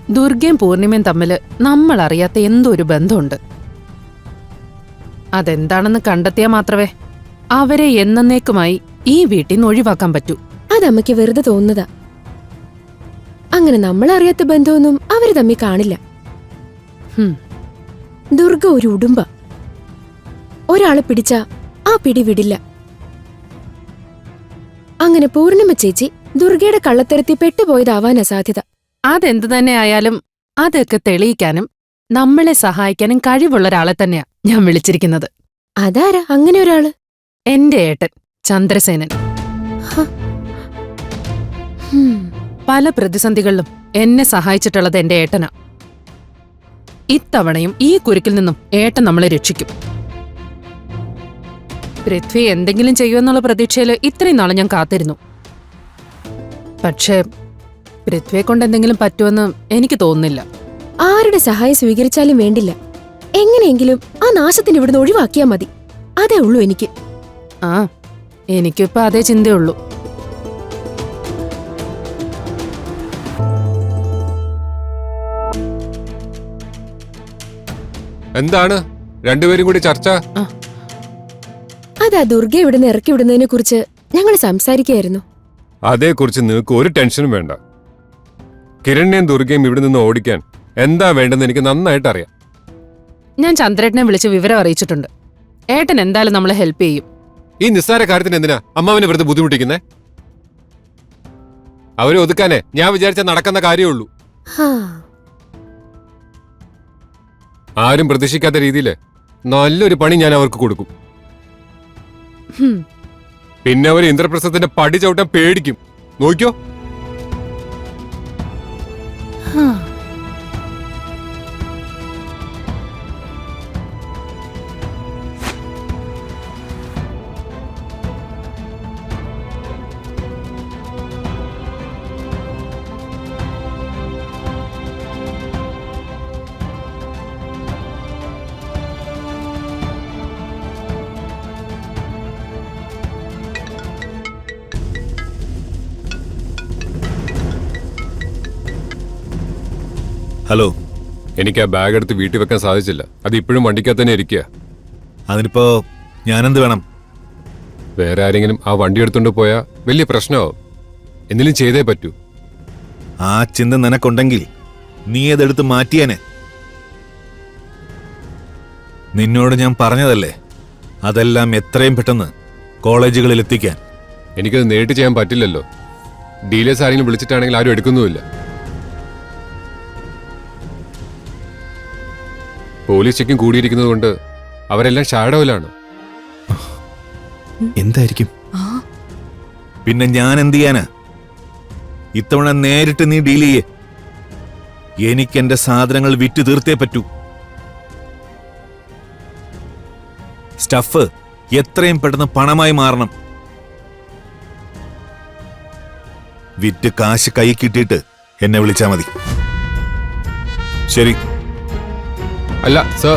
ദുർഗയും പൂർണിമയും തമ്മില് നമ്മൾ അറിയാത്ത എന്തോ ഒരു ബന്ധമുണ്ട്. അതെന്താണെന്ന് കണ്ടെത്തിയാൽ മാത്രമേ അവരെ എന്നേക്കുമായി ഈ വീട്ടിൽ നിന്ന് ഒഴിവാക്കാൻ പറ്റൂ. അതമ്മയ്ക്ക് വെറുതെ തോന്നുന്നതാ. അങ്ങനെ നമ്മളറിയാത്ത ബന്ധമൊന്നും അവര് തമ്മിൽ കാണില്ല. ദുർഗ ഒരു ഉടുമ്പ. ഒരാളെ പിടിച്ചാ ആ പിടി വിടില്ല. അങ്ങനെ പൂർണിമ ചേച്ചി ദുർഗയുടെ കള്ളത്തരത്തിൽ പെട്ടുപോയതാവാനാ സാധ്യത. അതെന്തു തന്നെ ആയാലും അതൊക്കെ തെളിയിക്കാനും നമ്മളെ സഹായിക്കാനും കഴിവുള്ള ഒരാളെ തന്നെയാ ഞാൻ വിളിച്ചിരിക്കുന്നത്. അതാരാ അങ്ങനെ ഒരാള്? എന്റെ ഏട്ടൻ ചന്ദ്രസേനൻ. പല പ്രതിസന്ധികളിലും എന്നെ സഹായിച്ചിട്ടുള്ളത് എന്റെ ഏട്ടനാ. ഇത്തവണയും ഈ കുരുക്കിൽ നിന്നും ഏട്ടൻ നമ്മളെ രക്ഷിക്കും. പൃഥ്വി എന്തെങ്കിലും ചെയ്യുമെന്നുള്ള പ്രതീക്ഷയില് ഇത്രയും നാളെ ഞാൻ കാത്തിരുന്നു. പക്ഷേ പൃഥ്വിയെ കൊണ്ട് എന്തെങ്കിലും പറ്റുമെന്ന് എനിക്ക് തോന്നുന്നില്ല. ആരുടെ സഹായം സ്വീകരിച്ചാലും വേണ്ടില്ല, എങ്ങനെയെങ്കിലും ആ നാശത്തിന് ഇവിടുന്ന് ഒഴിവാക്കിയാ മതി. അതേ ഉള്ളൂ എനിക്ക്. ആ, എനിക്കിപ്പോ അതേ ചിന്തയുള്ളൂ. എന്താണ് രണ്ടുപേരും കൂടി ചർച്ച? അതാ ദുർഗ ഇവിടുന്ന് ഇറക്കി വിടുന്നതിനെ കുറിച്ച് ഞങ്ങൾ സംസാരിക്കുകയായിരുന്നു. അതേക്കുറിച്ച് നിങ്ങൾക്ക് ഒരു ടെൻഷനും വേണ്ട. കിരണിനെയും ദുർഗയും ഇവിടെ നിന്ന് ഓടിക്കാൻ എന്താ വേണ്ടെന്ന് എനിക്ക് നന്നായിട്ട് അറിയാം. ഞാൻ ചന്ദ്രേട്ടനെ വിളിച്ച് വിവരം അറിയിച്ചിട്ടുണ്ട്. ഏട്ടൻ എന്തായാലും നമ്മളെ ഹെൽപ്പ് ചെയ്യും. ഈ നിസ്സാര കാര്യത്തിന് എന്തിനാ അമ്മാവനെ വെറുതെ ബുദ്ധിമുട്ടിക്കുന്നേ? അവരെ ഒതുക്കാനേ ഞാൻ വിചാരിച്ച നടക്കുന്ന കാര്യമുള്ളൂ. ആരും പ്രതീക്ഷിക്കാത്ത രീതിയിൽ നല്ലൊരു പണി ഞാൻ അവർക്ക് കൊടുക്കും. പിന്നെ അവർ ഇന്ദ്രപ്രസ്ഥത്തിന്റെ പടി ചവിട്ടാൻ പേടിക്കും. നോക്കിയോ? ഹലോ. എനിക്ക് ആ ബാഗ് എടുത്ത് വീട്ടിൽ വെക്കാൻ സാധിച്ചില്ല. അത് ഇപ്പോഴും വണ്ടിക്കകത്ത് തന്നെ ഇരിക്കുക. അതിനിപ്പോ ഞാനെന്ത് വേണം? വേറെ ആരെങ്കിലും ആ വണ്ടി എടുത്തോണ്ട് പോയാ വലിയ പ്രശ്നമാവും. എന്തെങ്കിലും ചെയ്തേ പറ്റൂ. ആ ചിന്ത നിനക്കുണ്ടെങ്കിൽ നീ അതെടുത്ത് മാറ്റിയാനെ. നിന്നോട് ഞാൻ പറഞ്ഞതല്ലേ അതെല്ലാം എത്രയും പെട്ടെന്ന് കോളേജുകളിൽ എത്തിക്കാൻ. എനിക്കത് നേരിട്ട് ചെയ്യാൻ പറ്റില്ലല്ലോ. ഡീലേഴ്സ് ആരെങ്കിലും വിളിച്ചിട്ടാണെങ്കിൽ ആരും എടുക്കുന്നുമില്ല. പോലീസ് ചെക്കിങ് കൂടിയിരിക്കുന്നത് കൊണ്ട് അവരെല്ലാം ഷാഡോയിലാണ്. എന്തായിരിക്കും? പിന്നെ ഞാൻ എന്ത് ചെയ്യാനാ? ഇത്തവണ നേരിട്ട് നീ ഡീൽ ചെയ്യേ. എനിക്കെന്റെ സാധനങ്ങൾ വിറ്റ് തീർത്തേ പറ്റൂ. സ്റ്റഫ് എത്രയും പെട്ടെന്ന് പണമായി മാറണം. വിറ്റ് കാശ് കൈ കിട്ടിയിട്ട് എന്നെ വിളിച്ചാ മതി. ശരി. അല്ല സർ,